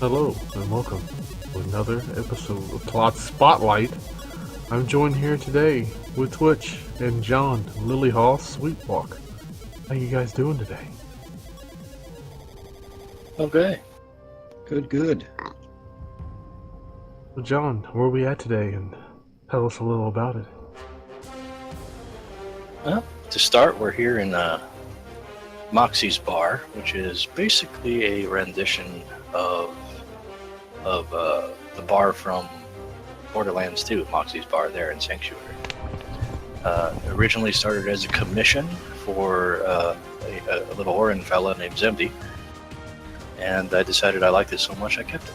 Hello and welcome to another episode of Plot Spotlight. I'm joined here today with Twitch and John Lilyhaw Sweetwalk. How you guys doing today? Okay. Good. Well, John, where are we at today? And tell us a little about it. Well, to start, we're here in Moxxi's bar, which is basically a rendition of the bar from Borderlands 2, Moxxi's bar there in Sanctuary. Originally started as a commission for a little Orin fella named Zemdy, and I decided I liked it so much I kept it.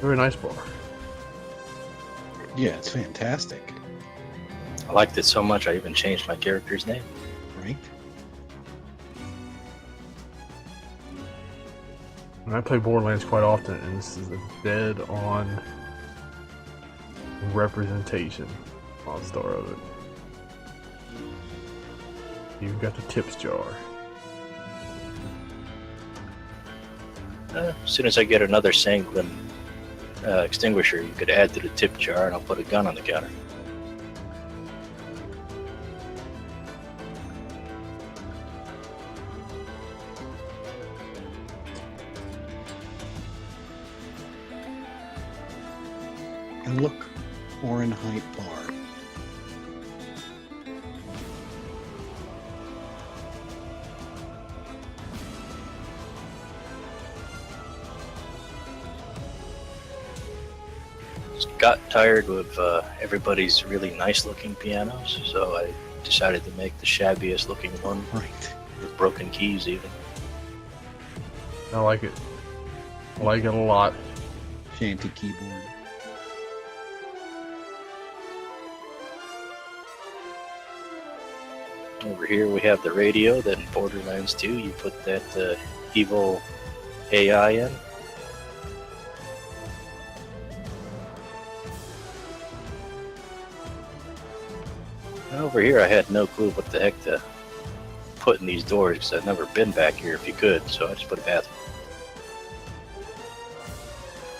Very nice bar. Yeah, it's fantastic, I liked it so much I even changed my character's name. right? And I play Borderlands quite often, and this is a dead-on representation on star of it. You've got the tips jar. As soon as I get another sanguine extinguisher, you could add to the tip jar, and I'll put a gun on the counter. And look, Orin Height Bar. Just got tired of everybody's really nice-looking pianos, so I decided to make the shabbiest-looking one Right. with broken keys, even. I like it. I like it a lot. Shanty keyboard. Over here we have the radio that in Borderlands 2 you put that evil AI in. And over here I had no clue what the heck to put in these doors because I've never been back here if you could, so I just put a bathroom.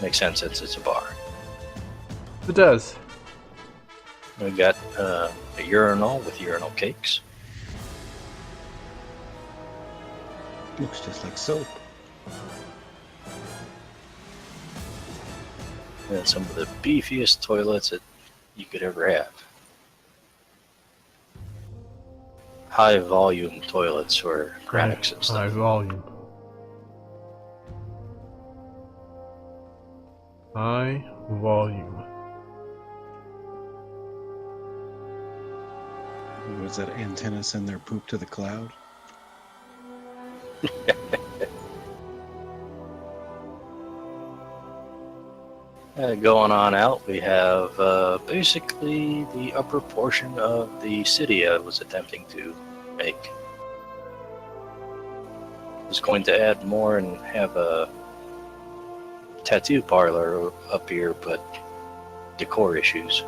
Makes sense since it's a bar. It does. We got a urinal with urinal cakes. Looks just like soap. And some of the beefiest toilets that you could ever have. High volume toilets for granics and High stuff. volume. High volume. Was that antenna send their poop to the cloud? Going on out, we have basically the upper portion of the city I was attempting to make. I was going to add more and have a tattoo parlor up here, but decor issues.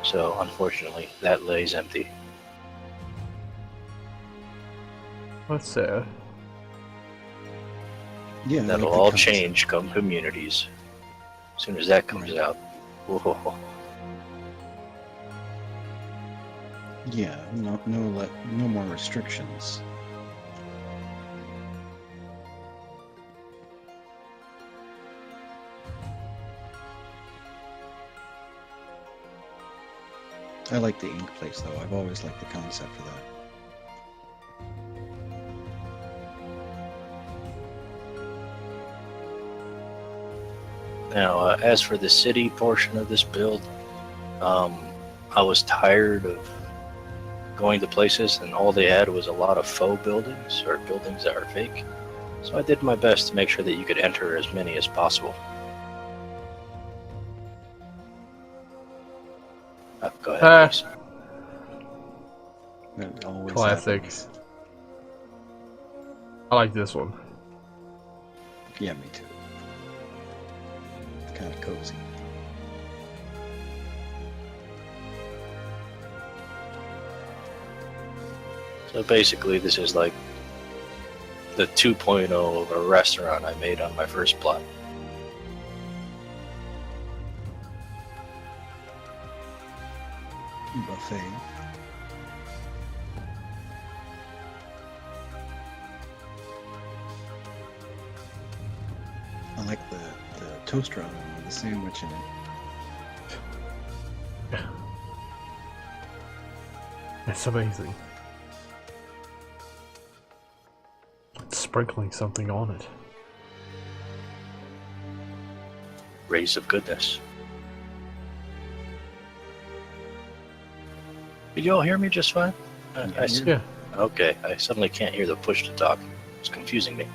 So unfortunately, that lays empty. That's sad. Yeah, I That'll like the all concept. change come communities. As soon as that comes Right. out. Whoa. Yeah, no more restrictions. I like the ink place though. I've always liked the concept for that. Now, as for the city portion of this build, I was tired of going to places and all they had was a lot of faux buildings or buildings that are fake. So I did my best to make sure that you could enter as many as possible. Go ahead, please. That always Classic. happens. I like this one. Yeah, me too. Kind of cozy. So basically, this is like the 2.0 of a restaurant I made on my first plot. Buffet. I like the toaster oven with the sandwich in it. It's amazing. It's sprinkling something on it. Rays of goodness. Did you all hear me just fine? Yeah. Okay, I suddenly can't hear the push to talk. It's confusing me.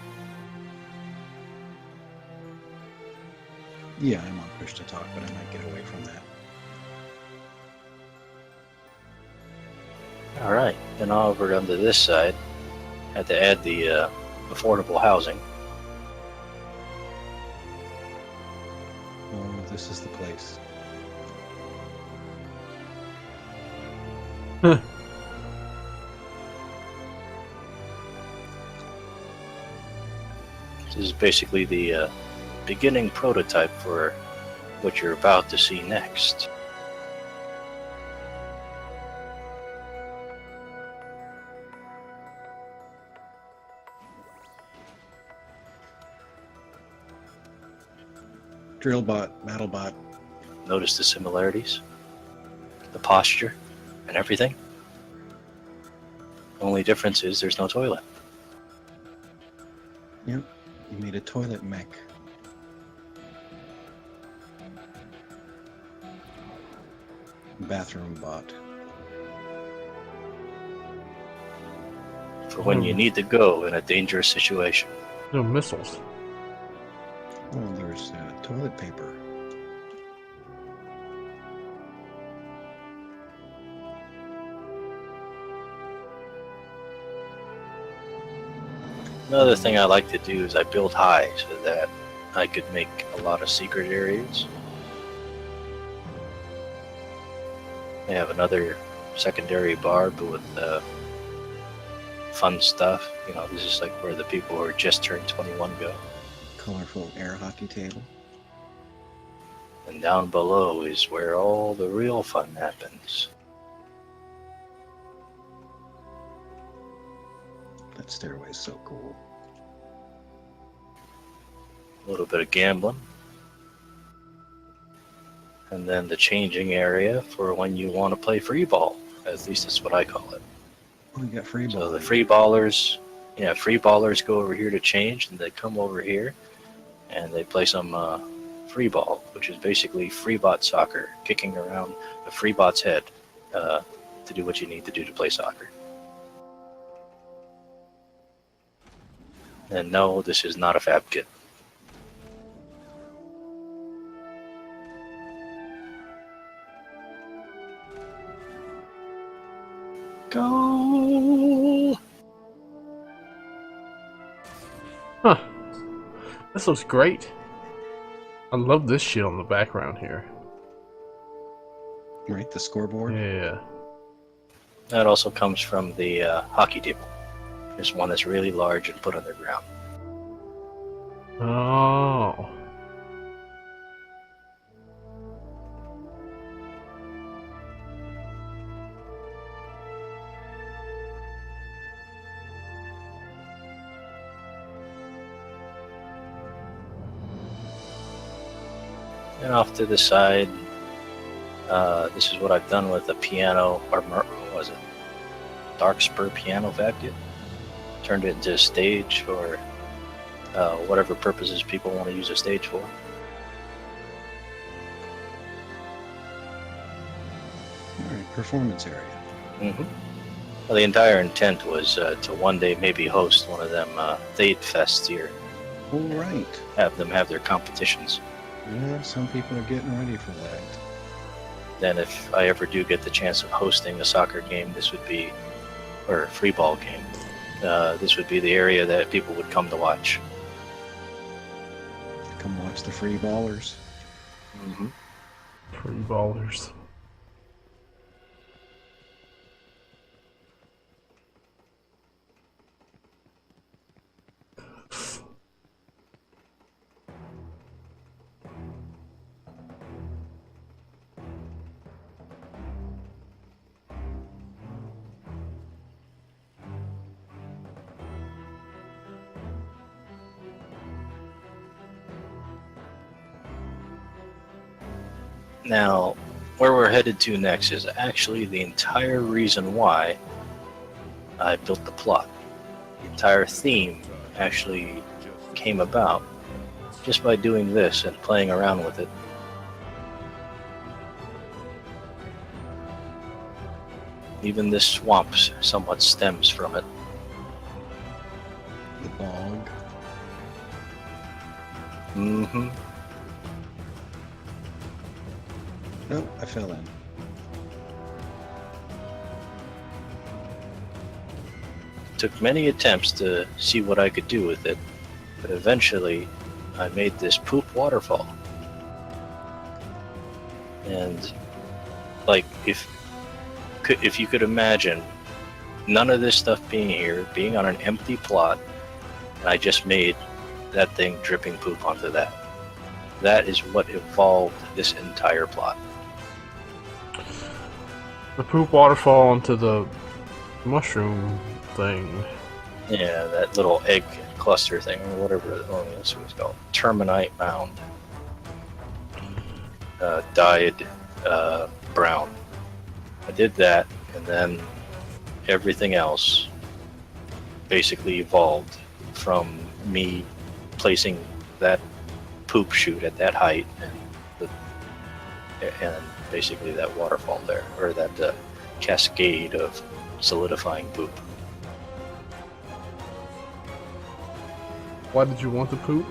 Yeah, I'm on push to talk, but I might get away from that. Alright, then over onto this side, had to add the affordable housing. Oh, this is the place. Huh. This is basically the beginning prototype for what you're about to see next. Drillbot, BattleBot. Notice the similarities, the posture, and everything. The only difference is there's no toilet. Yep, you made a toilet mech. Bathroom bot. For when you need to go in a dangerous situation. No missiles. Oh, there's toilet paper. Another thing I like to do is I build high so that I could make a lot of secret areas. They have another secondary bar, but with fun stuff. You know, this is like where the people who are just turned 21 go. Colorful air hockey table. And down below is where all the real fun happens. That stairway is so cool. A little bit of gambling. And then the changing area for when you want to play free ball. At least that's what I call it. Oh, you got free ball. So the free ballers, free ballers go over here to change, and they come over here and they play some free ball, which is basically free bot soccer, kicking around a free bot's head to do what you need to do to play soccer. And no, this is not a fab kit. Go! Huh. This looks great. I love this shit on the background here. Right, the scoreboard. Yeah. That also comes from the hockey table. There's one that's really large and put underground. Oh. And off to the side, this is what I've done with the piano, or what was it? Dark Spur piano vacuum. Turned it into a stage for whatever purposes people want to use a stage for. Alright, performance area. Mm-hmm. Well, the entire intent was to one day maybe host one of them Thade Fests here. All right. Have them have their competitions. Yeah, some people are getting ready for that. Then if I ever do get the chance of hosting a soccer game, this would be, or a free ball game, this would be the area that people would come to watch. Come watch the free ballers. Mm-hmm. Free ballers. Now, where we're headed to next is actually the entire reason why I built the plot. The entire theme actually came about just by doing this and playing around with it. Even this swamp somewhat stems from it. The bog. Mm-hmm. Nope, I fell in. Took many attempts to see what I could do with it, but eventually I made this poop waterfall. And like if you could imagine none of this stuff being here, being on an empty plot, and I just made that thing dripping poop onto that. That is what evolved this entire plot. The poop waterfall into the mushroom thing. Yeah, that little egg cluster thing, or whatever this was called. Terminite mound. Dyed brown. I did that, and then everything else basically evolved from me placing that poop chute at that height and basically that waterfall there, or that cascade of solidifying poop. Why did you want the poop?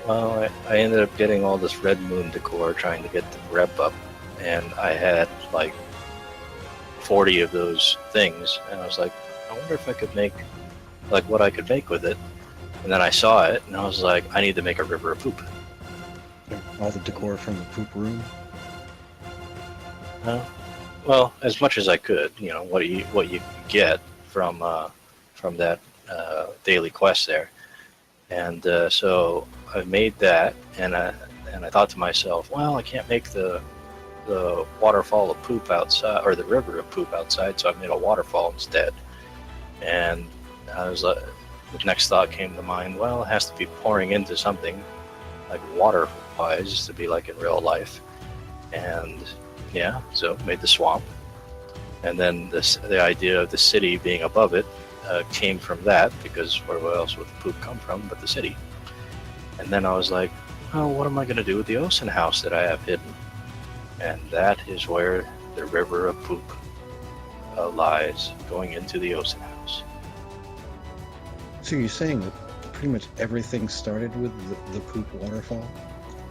Well, I ended up getting all this red moon decor trying to get the rep up, and I had like 40 of those things, and I was like, I wonder if I could make like what I could make with it. And then I saw it, and I was like, I need to make a river of poop. All the decor from the poop room. Well, as much as I could, you know, what you get from that daily quest there, and so I made that, and I thought to myself, well, I can't make the waterfall of poop outside, or the river of poop outside, so I made a waterfall instead. And I was like, the next thought came to mind, well, it has to be pouring into something like water-wise to be like in real life. And yeah, so made the swamp. And then the idea of the city being above it came from that, because where else would the poop come from but the city? And then I was like, oh, what am I going to do with the ocean house that I have hidden? And that is where the river of poop lies, going into the ocean house. So you're saying that pretty much everything started with the poop waterfall?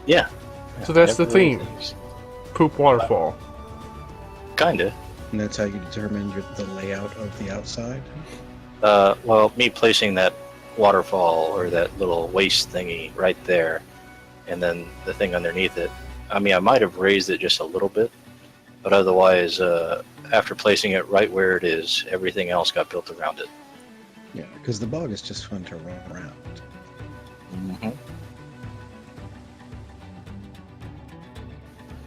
Yeah. So that's the theme. Poop waterfall. Kinda. And that's how you determined the layout of the outside? Well, me placing that waterfall, or that little waste thingy right there, and then the thing underneath it. I mean, I might have raised it just a little bit, but otherwise, after placing it right where it is, everything else got built around it. Yeah, because the bog is just fun to run around. Mm-hmm.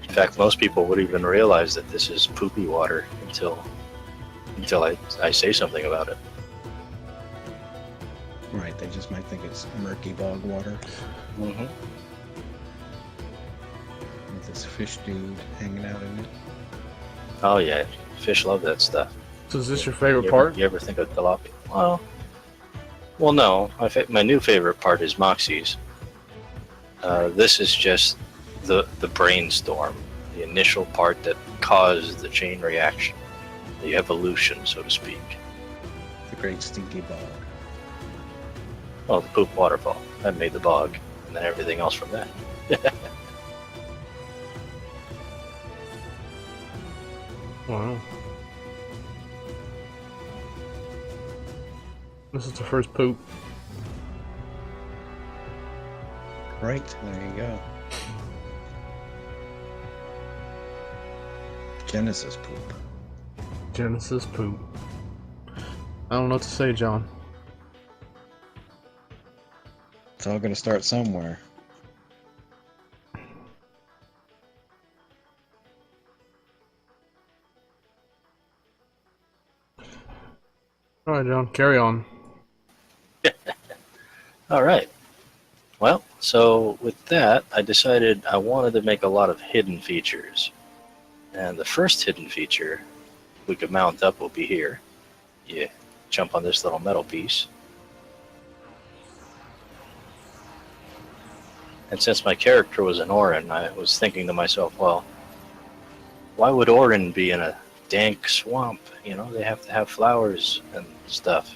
In fact, most people wouldn't even realize that this is poopy water until I say something about it. Right, they just might think it's murky bog water. Mm-hmm. With this fish dude hanging out in it. Oh yeah, fish love that stuff. So is this your favorite part? You ever think of tilapia? Well, no. My new favorite part is Moxxi's. This is just the brainstorm, the initial part that caused the chain reaction, the evolution, so to speak. The great stinky bog. Well, the poop waterfall. That made the bog, and then everything else from that. Wow. This is the first poop. Right, there you go. Genesis poop. Genesis poop. I don't know what to say, John. It's all gonna start somewhere. Alright, John, carry on. All right. Well, So with that, I decided I wanted to make a lot of hidden features. And the first hidden feature we could mount up will be here. You jump on this little metal piece. And since my character was an Orin, I was thinking to myself, well, why would Orin be in a dank swamp? You know, they have to have flowers and stuff.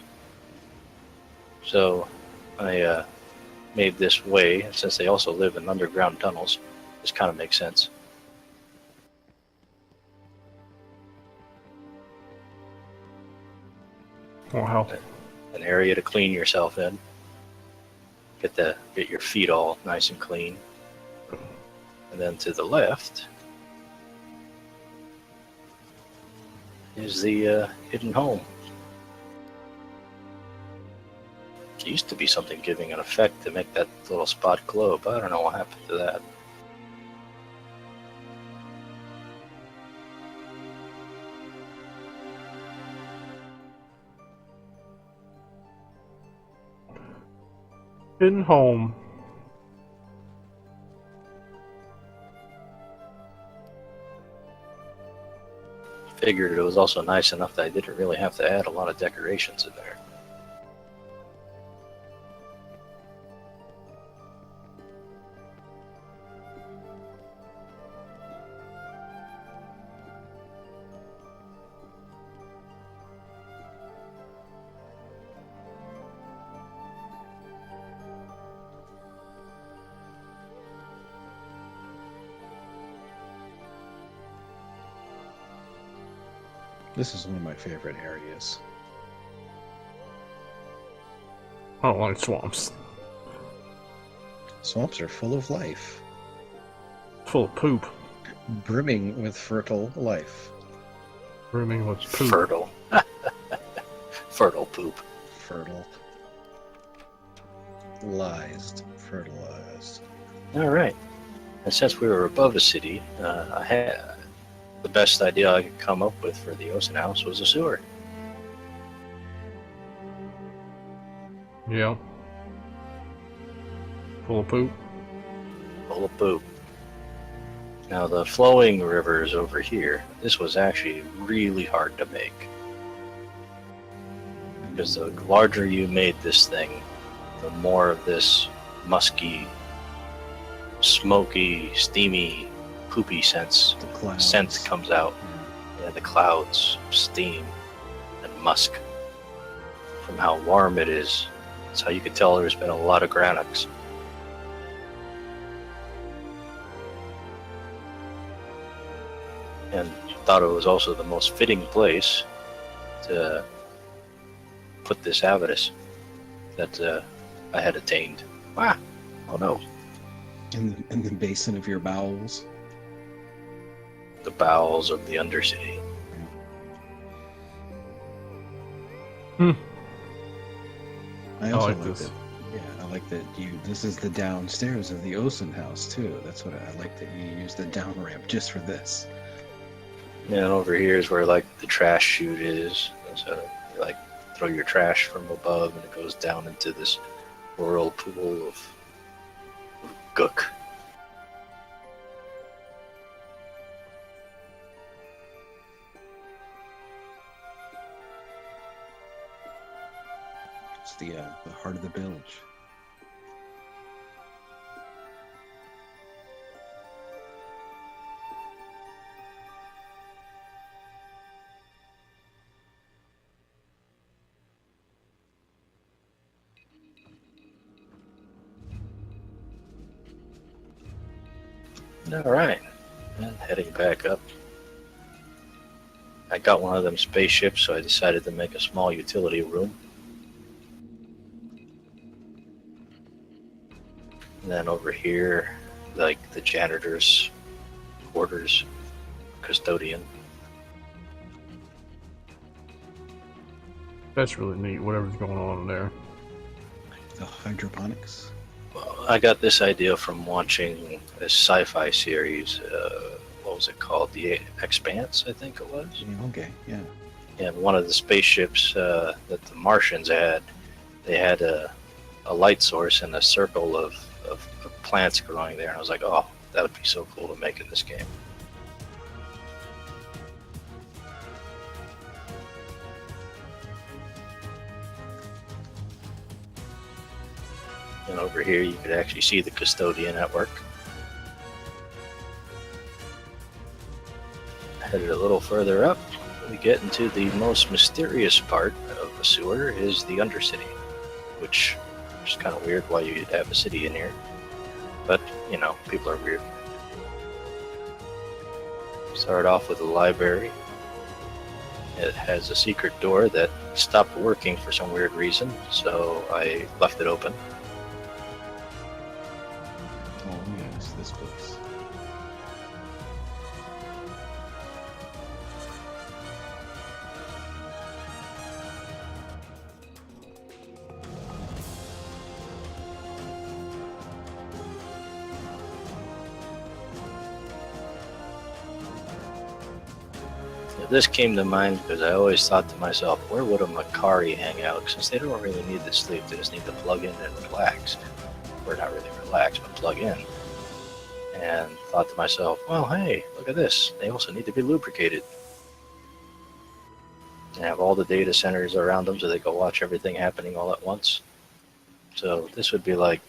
So I made this way, and since they also live in underground tunnels, this kind of makes sense. Wow. An area to clean yourself in. Get your feet all nice and clean. And then to the left is the hidden home. There used to be something giving an effect to make that little spot glow, but I don't know what happened to that. Hidden home. Figured it was also nice enough that I didn't really have to add a lot of decorations in there. This is one of my favorite areas. I don't like swamps. Swamps are full of life, Full of poop. brimming with fertile life. Brimming with poop. Fertile. Fertile poop. Fertilized. Fertilized. All right. And since we were above the city, I had the best idea I could come up with for the Ocean House was a sewer. Yeah. Full of poop. Full of poop. Now the flowing rivers over here, this was actually really hard to make. Because the larger you made this thing, the more of this musky, smoky, steamy, poopy scent comes out. Yeah, the clouds, steam, and musk from how warm it is. That's how you can tell there's been a lot of granux. And thought it was also the most fitting place to put this avidus that I had attained. Ah, oh no. In the basin of your bowels. The bowels of the Undercity. I also like like this. that. Yeah, I like that this is the downstairs of the Osen house too. That's what I like, that you use the down ramp just for this. And over here is where like the trash chute is. So you like throw your trash from above and it goes down into this whirlpool of gook. It's the heart of the bilge. All right, and heading back up. I got one of them spaceships, so I decided to make a small utility room. And then over here, like the janitor's quarters, custodian. That's really neat, whatever's going on in there. The hydroponics. Well, I got this idea from watching a sci-fi series. What was it called? The Expanse, I think it was. Okay, yeah. And one of the spaceships that the Martians had, they had a light source and a circle of of plants growing there, and I was like, oh, that would be so cool to make in this game. And over here, you could actually see the custodian at work. Headed a little further up, we get into the most mysterious part of the sewer is the Undercity, which is kind of weird why you'd have a city in here. But, you know, people are weird. Start off with the library. It has a secret door that stopped working for some weird reason, so I left it open. Oh yes, this place. This came to mind because I always thought to myself, where would a Macari hang out? Since they don't really need to sleep, they just need to plug in and relax. Or not really relax, but plug in. And thought to myself, well, hey, look at this. They also need to be lubricated. And have all the data centers around them so they can watch everything happening all at once. So this would be like,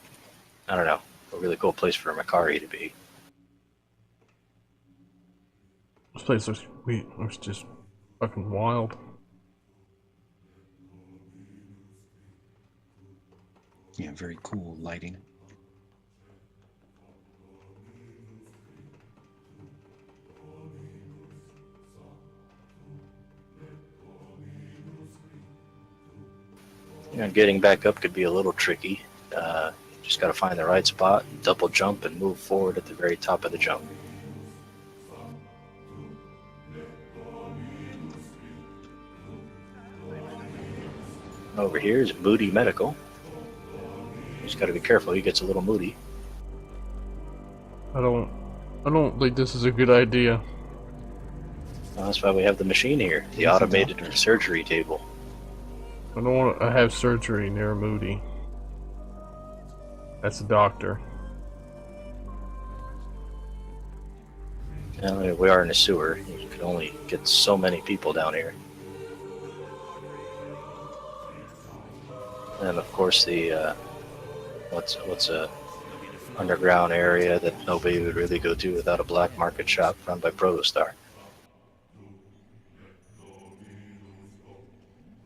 I don't know, a really cool place for a Macari to be. This place looks sweet. Looks just fucking wild. Yeah, very cool lighting. You know, getting back up could be a little tricky. Just got to find the right spot, double jump, and move forward at the very top of the jump. Over here is Moody Medical. You just got to be careful. He gets a little moody. I don't think this is a good idea. Well, that's why we have the machine here, the He's a automated doctor. surgery table. I don't want to have surgery near Moody. That's a doctor. And we are in a sewer. You can only get so many people down here. And of course the what's a underground area that nobody would really go to without a black market shop run by Protostar.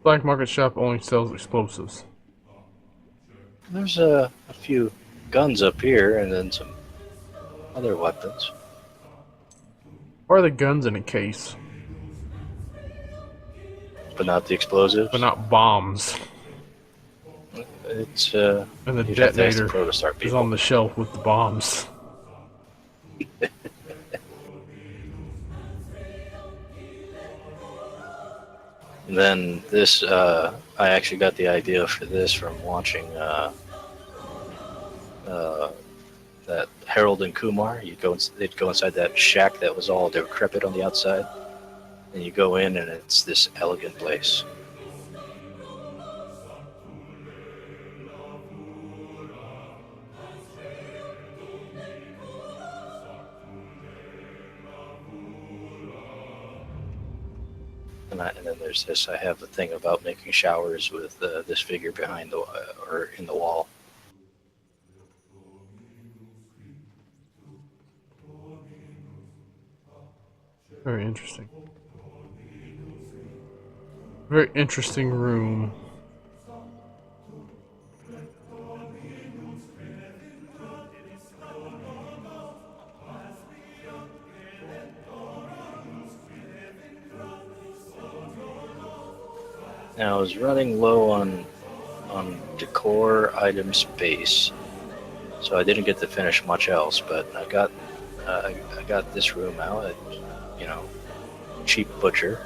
Black market shop only sells explosives. There's a few guns up here and then some other weapons. Why are the guns in a case, But not the explosives. but not bombs? It's And the you'd have to ask the detonator Protostar is people. on the shelf with the bombs. And then this, I actually got the idea for this from watching that Harold and Kumar. They'd go inside that shack that was all decrepit on the outside, and you go in, and it's this elegant place. And then there's this. I have the thing about making showers with this figure behind the or in the wall. Very interesting. Very interesting room. Now I was running low on decor item space, so I didn't get to finish much else. But I got this room out at, cheap butcher,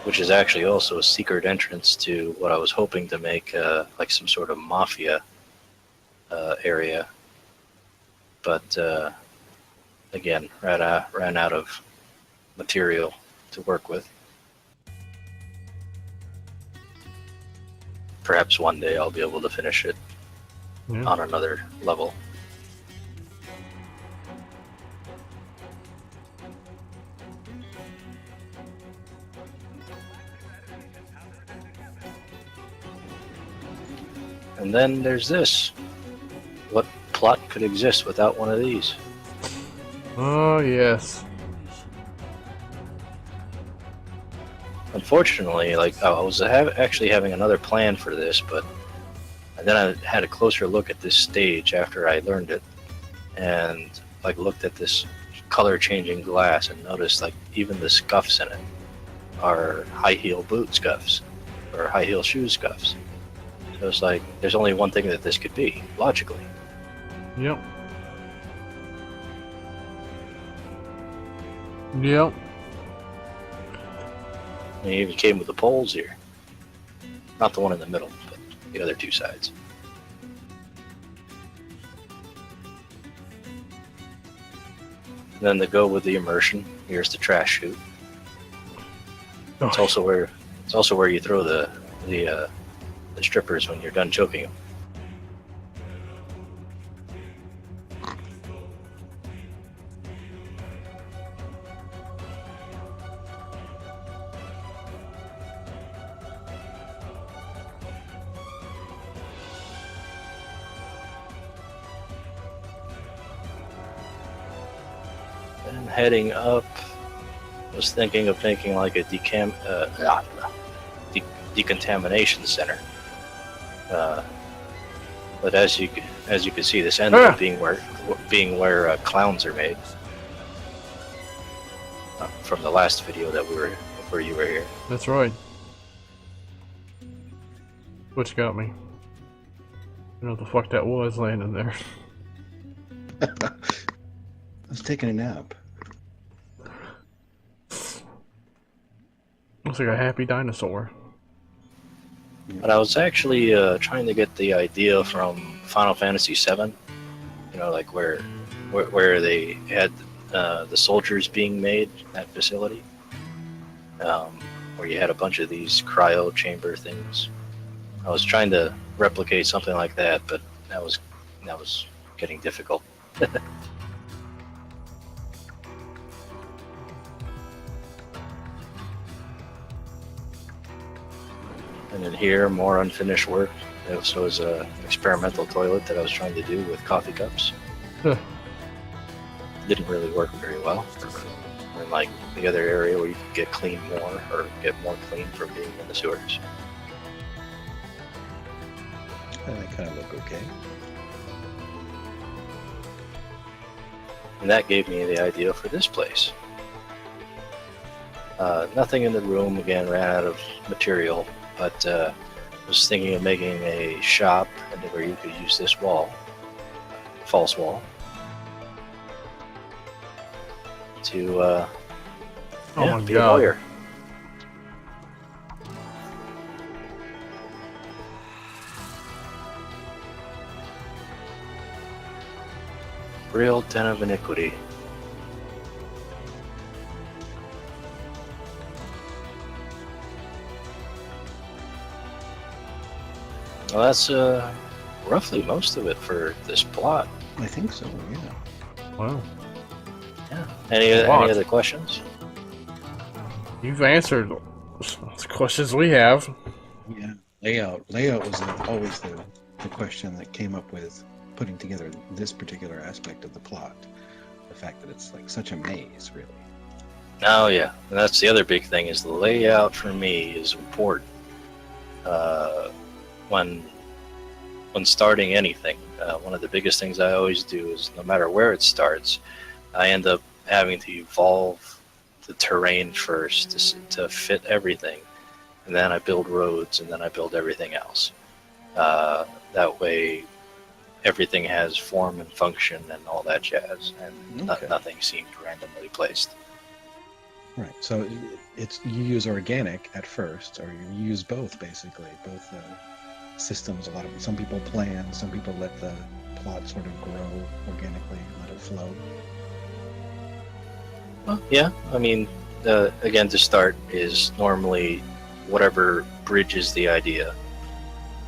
which is actually also a secret entrance to what I was hoping to make like some sort of mafia area. But again, ran out of material to work with. Perhaps one day I'll be able to finish it. Yeah. on another level. And then there's this. What plot could exist without one of these? Oh, yes. Unfortunately, like I was actually having another plan for this, but then I had a closer look at this stage after I learned it, and like looked at this color-changing glass and noticed like even the scuffs in it are high heel boot scuffs or high heel shoe scuffs. So it's like there's only one thing that this could be logically. Yep. Yep. And it even came with the poles here, not the one in the middle, but the other two sides. And then to go with the immersion, here's the trash chute. It's also where you throw the strippers when you're done choking them. And heading up, I was thinking of making like a decontamination center. But as you can see, this ended up being where clowns are made. From the last video that where you were here. That's right. Which got me. You know what the fuck that was landing there. I was taking a nap. Looks like a happy dinosaur. But I was actually trying to get the idea from Final Fantasy VII. You know, like where they had the soldiers being made in that facility, where you had a bunch of these cryo chamber things. I was trying to replicate something like that, but that was getting difficult. And then here, more unfinished work. This was an experimental toilet that I was trying to do with coffee cups. Didn't really work very well. And like the other area where you could get clean more, or get more clean from being in the sewers. That kind of look okay. And that gave me the idea for this place. Nothing in the room, again, ran out of material, but was thinking of making a shop where you could use this wall, false wall, to my be God. a lawyer. Real den of iniquity. Well, that's roughly most of it for this plot. I think so, yeah. Wow. Yeah. Any other questions? You've answered the questions we have. Yeah. Layout was always the question that came up with putting together this particular aspect of the plot. The fact that it's like such a maze, really. Oh yeah, and that's the other big thing is the layout for me is important. When starting anything, one of the biggest things I always do is no matter where it starts, I end up having to evolve the terrain first to fit everything, and then I build roads, and then I build everything else. That way, everything has form and function and all that jazz, and Okay. nothing seemed randomly placed. Right. So it's you use organic at first, or you use both basically, both systems. Some people plan, some people let the plot sort of grow organically, let it flow. Well, yeah, I mean, again, to start is normally whatever bridges the idea,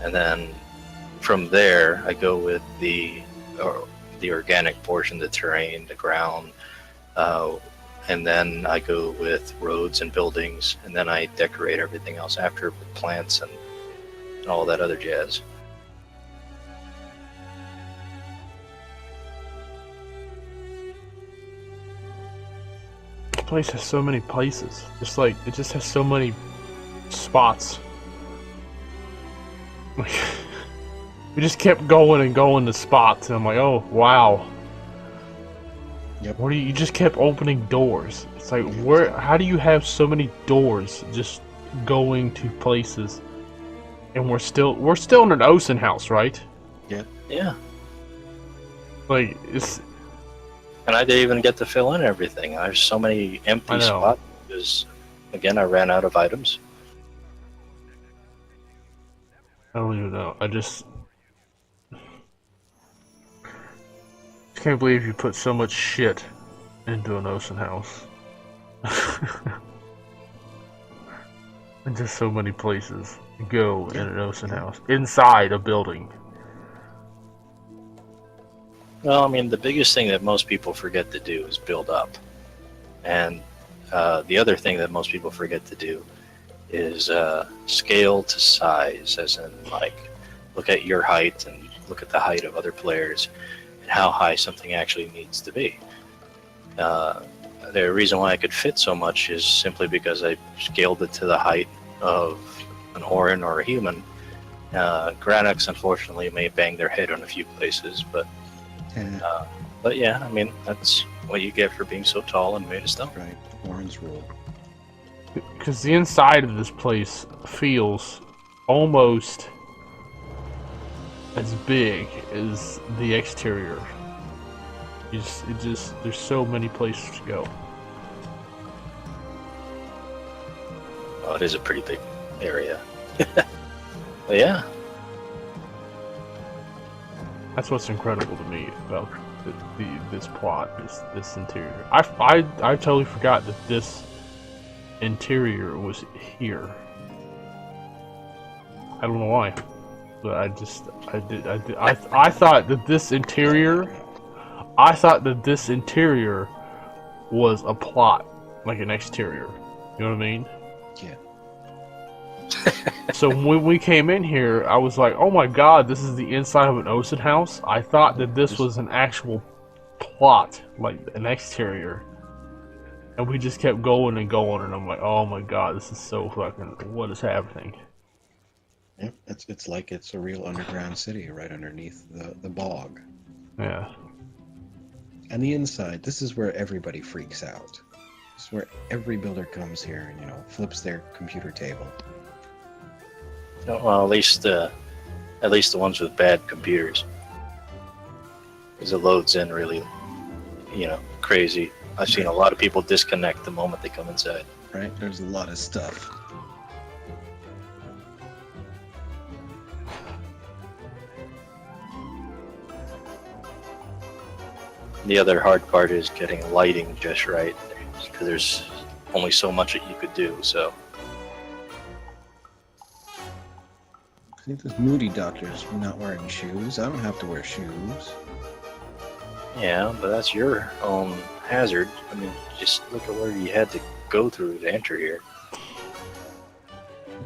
and then from there, I go with the organic portion, the terrain, the ground, and then I go with roads and buildings, and then I decorate everything else after with plants and all that other jazz. The place has so many places. Just like it just has so many spots. Like we just kept going and going to spots, and I'm like, oh wow. Yep. What do you just kept opening doors? It's like where? How do you have so many doors just going to places? And we're still in an Ocean house, right? Yeah. Yeah. Like it's. And I didn't even get to fill in everything. There's so many empty spots because, again, I ran out of items. I don't even know. I just can't believe you put so much shit into an Ocean house. And just so many places to go in an Ocean house. Inside a building. Well, I mean, the biggest thing that most people forget to do is build up. And the other thing that most people forget to do is scale to size, as in, like, look at your height and look at the height of other players and how high something actually needs to be. The reason why I could fit so much is simply because I scaled it to the height of an Orin or a human. Granics, unfortunately, may bang their head on a few places, but yeah, I mean, that's what you get for being so tall and made of stone. Right, Orin's rule. Because the inside of this place feels almost as big as the exterior. There's so many places to go. Oh, it is a pretty big area. But yeah. That's what's incredible to me about this plot, this interior. I totally forgot that this interior was here. I don't know why, but I thought that this interior. I thought that this interior was a plot, like an exterior. You know what I mean? Yeah. So when we came in here, I was like, oh my god, this is the inside of an Ocean house? I thought that this was an actual plot, like an exterior. And we just kept going and going, and I'm like, oh my god, this is so fucking... What is happening? Yep, it's like it's a real underground city right underneath the bog. Yeah. And the inside, this is where everybody freaks out. This is where every builder comes here and, flips their computer table. Well, at least the ones with bad computers. Because it loads in really, crazy. I've seen a lot of people disconnect the moment they come inside. Right? There's a lot of stuff. The other hard part is getting lighting just right, because there's only so much that you could do, so. I think this Moody Doctor's not wearing shoes. I don't have to wear shoes. Yeah, but that's your own hazard. I mean, just look at where you had to go through to enter here.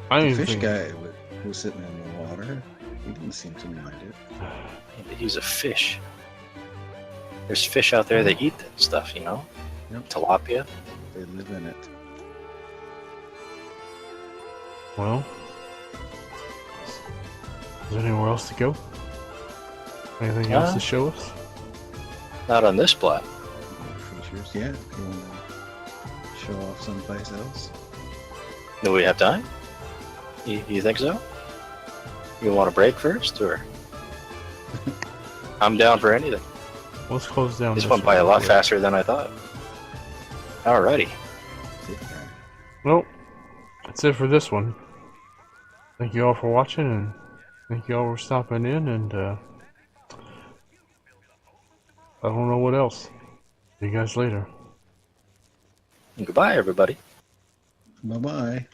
The fish guy who was sitting in the water, he didn't seem to mind it. He's a fish. There's fish out there that eat that stuff, Yep. Tilapia. They live in it. Well, is there anywhere else to go? Anything else to show us? Not on this plot. Features, yeah. If you want to show off someplace else. Do we have time? You think so? You want a break first, or? I'm down for anything. Let's close down. This went by a lot faster than I thought. Alrighty. Well, that's it for this one. Thank you all for watching, and thank you all for stopping in, and I don't know what else. See you guys later. Goodbye, everybody. Bye-bye.